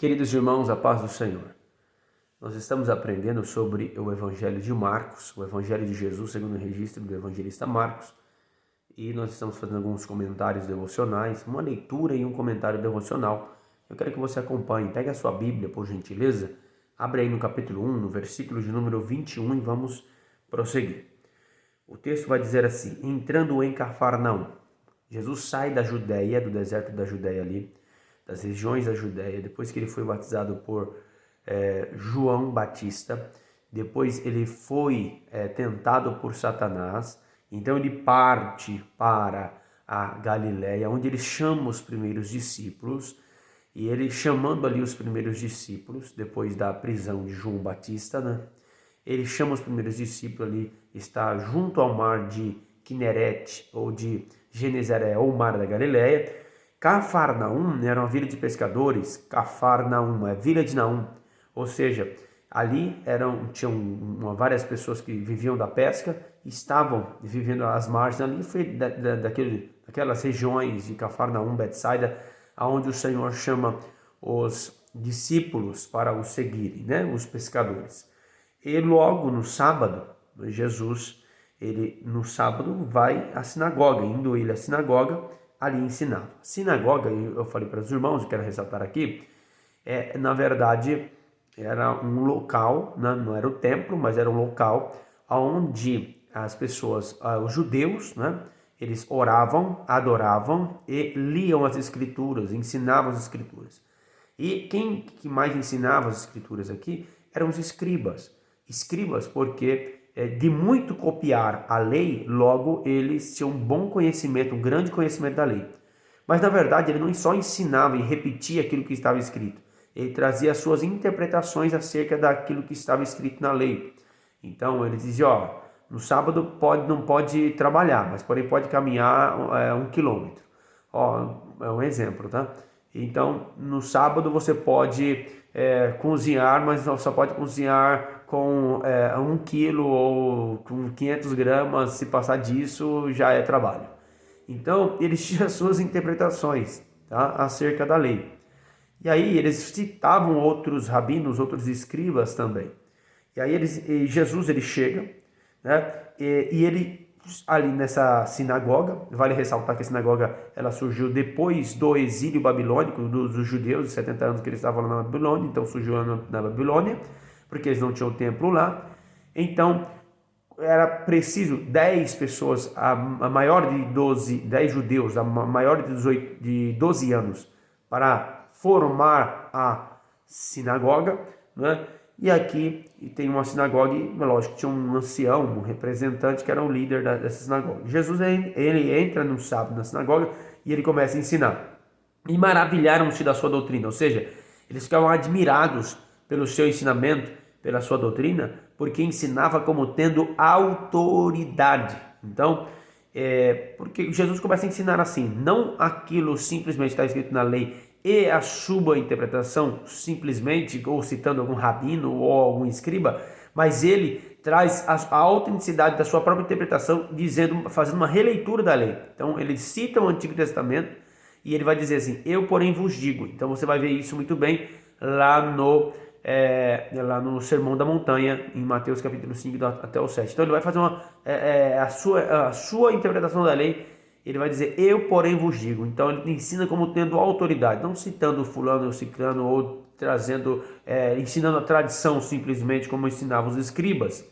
Queridos irmãos, a paz do Senhor. Nós estamos aprendendo sobre o Evangelho de Marcos, o Evangelho de Jesus segundo o registro do evangelista Marcos, e nós estamos fazendo alguns comentários devocionais, uma leitura e um comentário devocional. Eu quero que você acompanhe, pegue a sua Bíblia, por gentileza, abre aí no capítulo 1, no versículo de número 21 e vamos prosseguir. O texto vai dizer assim: entrando em Cafarnaum, Jesus sai da Judéia, do deserto da Judéia ali, das regiões da Judéia, depois que ele foi batizado por João Batista, depois ele foi tentado por Satanás, então ele parte para a Galiléia, onde ele chama os primeiros discípulos, e ele chamando ali os primeiros discípulos, depois da prisão de João Batista, né? Ele chama os primeiros discípulos ali, está junto ao mar de Quinerete, ou de Genezaré, ou mar da Galiléia. Cafarnaum era uma vila de pescadores, Cafarnaum, é vila de Naum, ou seja, ali tinham várias pessoas que viviam da pesca, estavam vivendo às margens ali, foi daquelas regiões de Cafarnaum, Betsaida, onde o Senhor chama os discípulos para o seguirem, né? Os pescadores. E logo no sábado, Jesus, no sábado vai à sinagoga, indo ele à sinagoga, ali ensinava. Sinagoga, eu falei para os irmãos, eu quero ressaltar aqui, na verdade era um local, não era o templo, mas era um local onde as pessoas, os judeus, né, eles oravam, adoravam e liam as escrituras, ensinavam as escrituras. E quem que mais ensinava as escrituras aqui eram os escribas. Escribas porque de muito copiar a lei, logo eles tinham um bom conhecimento, um grande conhecimento da lei. Mas na verdade ele não só ensinava e repetia aquilo que estava escrito, ele trazia as suas interpretações acerca daquilo que estava escrito na lei. Então ele dizia, no sábado não pode trabalhar, mas porém pode caminhar 1 quilômetro. É um exemplo, tá? Então no sábado você pode cozinhar, mas só pode cozinhar com 1 quilo ou com 500 gramas, se passar disso já é trabalho. Então eles tinham as suas interpretações, tá, acerca da lei. E aí eles citavam outros rabinos, outros escribas também. E aí Jesus chega, né, e ele ali nessa sinagoga, vale ressaltar que a sinagoga ela surgiu depois do exílio babilônico dos judeus, os 70 anos que eles estavam lá na Babilônia, então surgiu na Babilônia, porque eles não tinham templo lá. Então era preciso 10 pessoas, a maior de 12, 10 judeus, a maior de 12 anos, para formar a sinagoga, né? E aqui tem uma sinagoga, e lógico, tinha um ancião, um representante que era o líder dessa sinagoga. Jesus ele entra no sábado na sinagoga e ele começa a ensinar. E maravilharam-se da sua doutrina, ou seja, eles ficavam admirados pelo seu ensinamento, pela sua doutrina, porque ensinava como tendo autoridade. Então, porque Jesus começa a ensinar assim, não aquilo simplesmente está escrito na lei e a sua interpretação simplesmente, ou citando algum rabino ou algum escriba, mas ele traz a autenticidade da sua própria interpretação, fazendo uma releitura da lei. Então ele cita o Antigo Testamento e ele vai dizer assim, eu porém vos digo. Então você vai ver isso muito bem lá no Sermão da Montanha, em Mateus capítulo 5 até o 7. Então ele vai fazer a sua interpretação da lei. Ele vai dizer, eu porém vos digo. Então ele ensina como tendo autoridade, não citando fulano ou ciclano, ou ensinando a tradição simplesmente como ensinavam os escribas.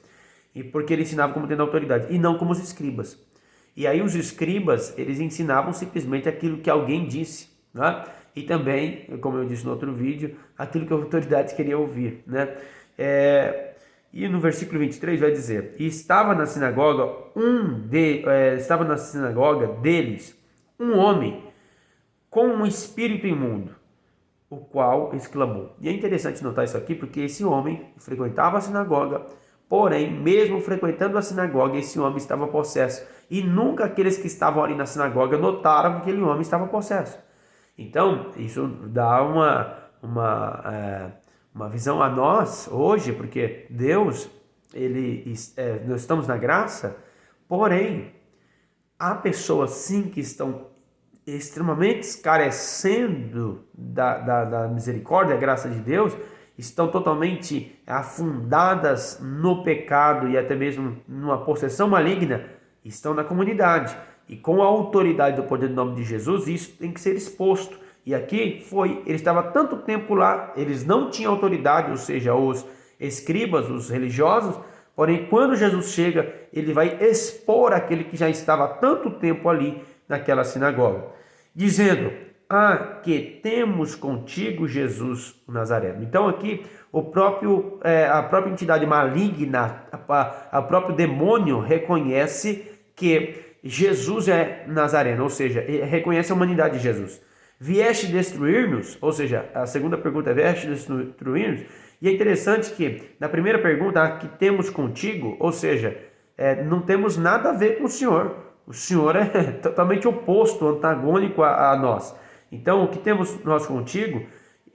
E porque ele ensinava como tendo autoridade, e não como os escribas. E aí os escribas, eles ensinavam simplesmente aquilo que alguém disse, né? E também, como eu disse no outro vídeo, aquilo que a autoridade queria ouvir, né? E no versículo 23 vai dizer, e estava na sinagoga deles um homem com um espírito imundo, o qual exclamou. E é interessante notar isso aqui, porque esse homem frequentava a sinagoga, porém, mesmo frequentando a sinagoga, esse homem estava possesso. E nunca aqueles que estavam ali na sinagoga notaram que aquele homem estava possesso. Então, isso dá uma visão a nós hoje, porque Deus, nós estamos na graça, porém, há pessoas sim que estão extremamente carecendo da misericórdia, da graça de Deus, estão totalmente afundadas no pecado e até mesmo numa possessão maligna, estão na comunidade. E com a autoridade do poder do nome de Jesus, isso tem que ser exposto. E aqui ele estava tanto tempo lá, eles não tinham autoridade, ou seja, os escribas, os religiosos, porém quando Jesus chega, ele vai expor aquele que já estava há tanto tempo ali naquela sinagoga, dizendo: que temos contigo, Jesus o Nazareno. Então aqui a própria entidade maligna, o próprio demônio reconhece que Jesus é Nazareno, ou seja, reconhece a humanidade de Jesus. Vieste destruir-nos? Ou seja, a segunda pergunta é: vieste destruir-nos? E é interessante que na primeira pergunta, que temos contigo, ou seja, não temos nada a ver com o Senhor. O Senhor é totalmente oposto, antagônico a nós. Então, o que temos nós contigo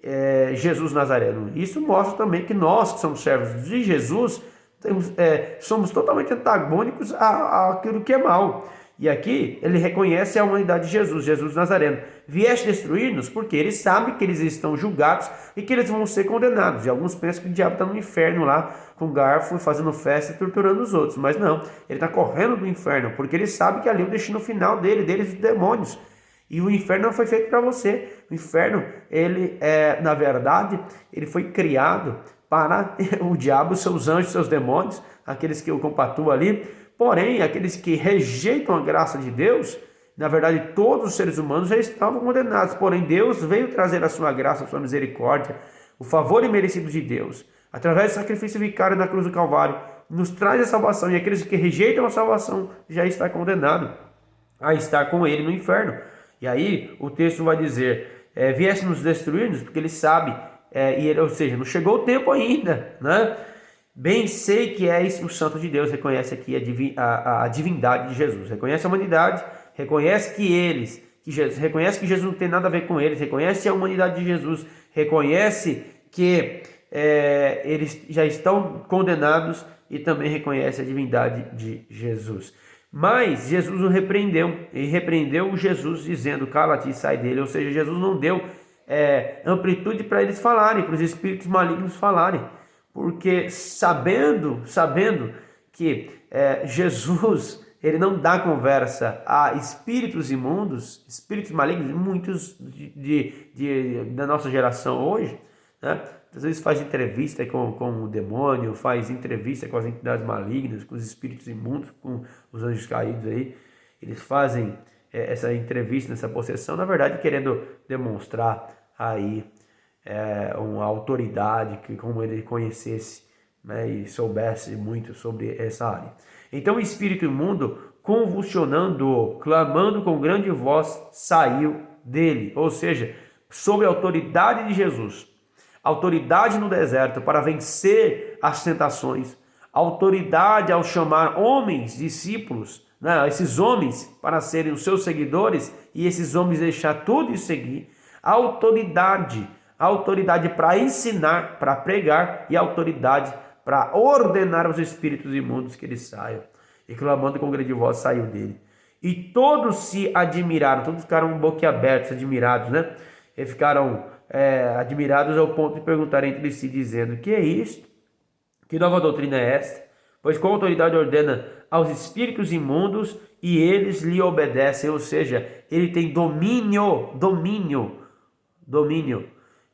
é Jesus Nazareno. Isso mostra também que nós, que somos servos de Jesus, somos totalmente antagônicos àquilo que é mal. E aqui ele reconhece a humanidade de Jesus, Jesus Nazareno. Vieste destruir-nos porque ele sabe que eles estão julgados e que eles vão ser condenados. E alguns pensam que o diabo está no inferno lá, com garfo, fazendo festa e torturando os outros. Mas não, ele está correndo do inferno, porque ele sabe que ali é o destino final deles, os demônios. E o inferno não foi feito para você. O inferno, na verdade, ele foi criado para o diabo, seus anjos, seus demônios, aqueles que o compatuam ali. Porém, aqueles que rejeitam a graça de Deus, na verdade, todos os seres humanos já estavam condenados. Porém, Deus veio trazer a sua graça, a sua misericórdia, o favor imerecido de Deus, através do sacrifício vicário na cruz do Calvário, nos traz a salvação. E aqueles que rejeitam a salvação já está condenado a estar com ele no inferno. E aí o texto vai dizer: viesse nos destruir-nos, porque ele sabe, ou seja, não chegou o tempo ainda, né? Bem sei que és o Santo de Deus. Reconhece aqui a divindade de Jesus, reconhece a humanidade, reconhece reconhece que Jesus não tem nada a ver com eles, reconhece a humanidade de Jesus, reconhece que eles já estão condenados e também reconhece a divindade de Jesus. Mas Jesus o repreendeu, e repreendeu Jesus dizendo: cala-te e sai dele. Ou seja, Jesus não deu amplitude para eles falarem, para os espíritos malignos falarem, porque sabendo que Jesus, ele não dá conversa a espíritos imundos, espíritos malignos, muitos da nossa geração hoje, né? Às vezes faz entrevista com o demônio, faz entrevista com as entidades malignas, com os espíritos imundos, com os anjos caídos aí. Eles fazem essa entrevista, nessa possessão, na verdade querendo demonstrar aí uma autoridade, que como ele conhecesse, né, e soubesse muito sobre essa área. Então o espírito imundo, convulsionando, clamando com grande voz, saiu dele. Ou seja, sob a autoridade de Jesus, autoridade no deserto para vencer as tentações, autoridade ao chamar homens, discípulos, né, esses homens para serem os seus seguidores, e esses homens deixar tudo e seguir, autoridade para ensinar, para pregar, e autoridade para ordenar aos espíritos imundos que eles saiam. E clamando com grande voz, saiu dele. E todos se admiraram, todos ficaram boquiabertos, admirados, né? E ficaram admirados ao ponto de perguntar entre si, dizendo: que é isto? Que nova doutrina é esta? Pois com autoridade ordena aos espíritos imundos e eles lhe obedecem. Ou seja, ele tem domínio.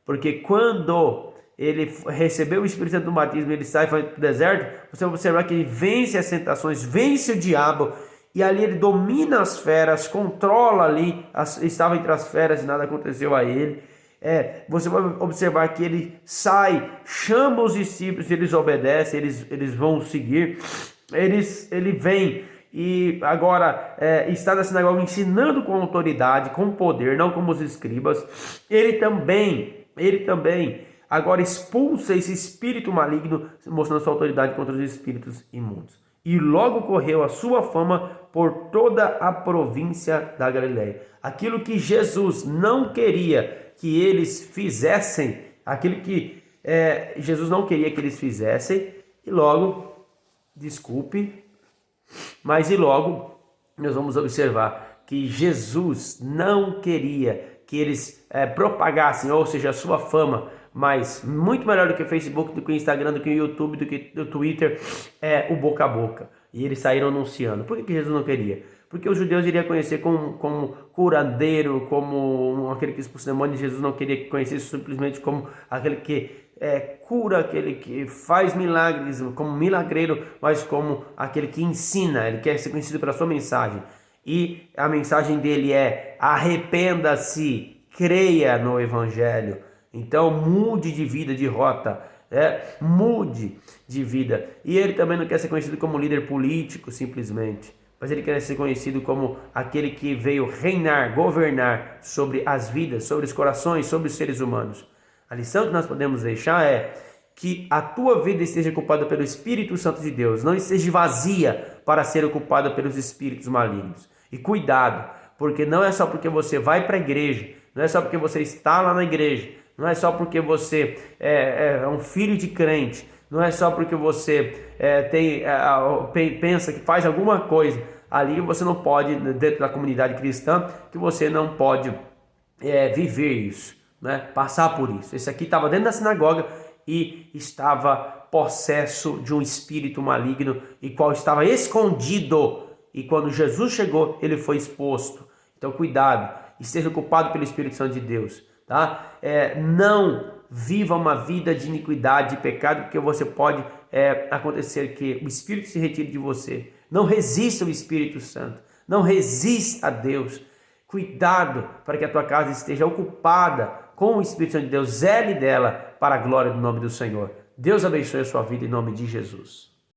Porque quando ele recebeu o Espírito Santo do batismo, ele sai para o deserto, você vai observar que ele vence as tentações, vence o diabo, e ali ele domina as feras, controla ali, estava entre as feras e nada aconteceu a ele. Você vai observar que ele sai, chama os discípulos, eles obedecem, eles vão seguir, ele vem e agora está na sinagoga ensinando com autoridade, com poder, não como os escribas. Ele também agora expulsa esse espírito maligno, mostrando sua autoridade contra os espíritos imundos. E logo correu a sua fama por toda a província da Galileia. Aquilo que Jesus não queria que eles fizessem, aquilo que Jesus não queria que eles fizessem, e logo nós vamos observar que Jesus não queria que eles propagassem, ou seja, a sua fama, mas muito melhor do que o Facebook, do que o Instagram, do que o YouTube, do que o Twitter, o boca a boca. E eles saíram anunciando. Por que Jesus não queria? Porque os judeus iriam conhecer como curandeiro, como aquele que expulsa demônios. Jesus não queria que conhecesse simplesmente como aquele que cura, aquele que faz milagres, como milagreiro, mas como aquele que ensina. Ele quer ser conhecido pela sua mensagem. E a mensagem dele é: arrependa-se, creia no Evangelho. Então mude de vida, de rota, mude de vida. E ele também não quer ser conhecido como líder político simplesmente, mas ele quer ser conhecido como aquele que veio reinar, governar sobre as vidas, sobre os corações, sobre os seres humanos. A lição que nós podemos deixar é que a tua vida esteja ocupada pelo Espírito Santo de Deus, não esteja vazia para ser ocupada pelos espíritos malignos. E cuidado, porque não é só porque você vai para a igreja, não é só porque você está lá na igreja, não é só porque você é um filho de crente, não é só porque você pensa que faz alguma coisa ali, você não pode, dentro da comunidade cristã, que você não pode viver isso, né? Passar por isso. Esse aqui estava dentro da sinagoga e estava possesso de um espírito maligno, e qual estava escondido, e quando Jesus chegou, ele foi exposto. Então cuidado, e seja ocupado pelo Espírito Santo de Deus, tá? Não viva uma vida de iniquidade, de pecado, porque você pode acontecer que o Espírito se retire de você. Não resista ao Espírito Santo, não resista a Deus. Cuidado para que a tua casa esteja ocupada com o Espírito Santo de Deus, zele dela para a glória do nome do Senhor. Deus abençoe a sua vida em nome de Jesus.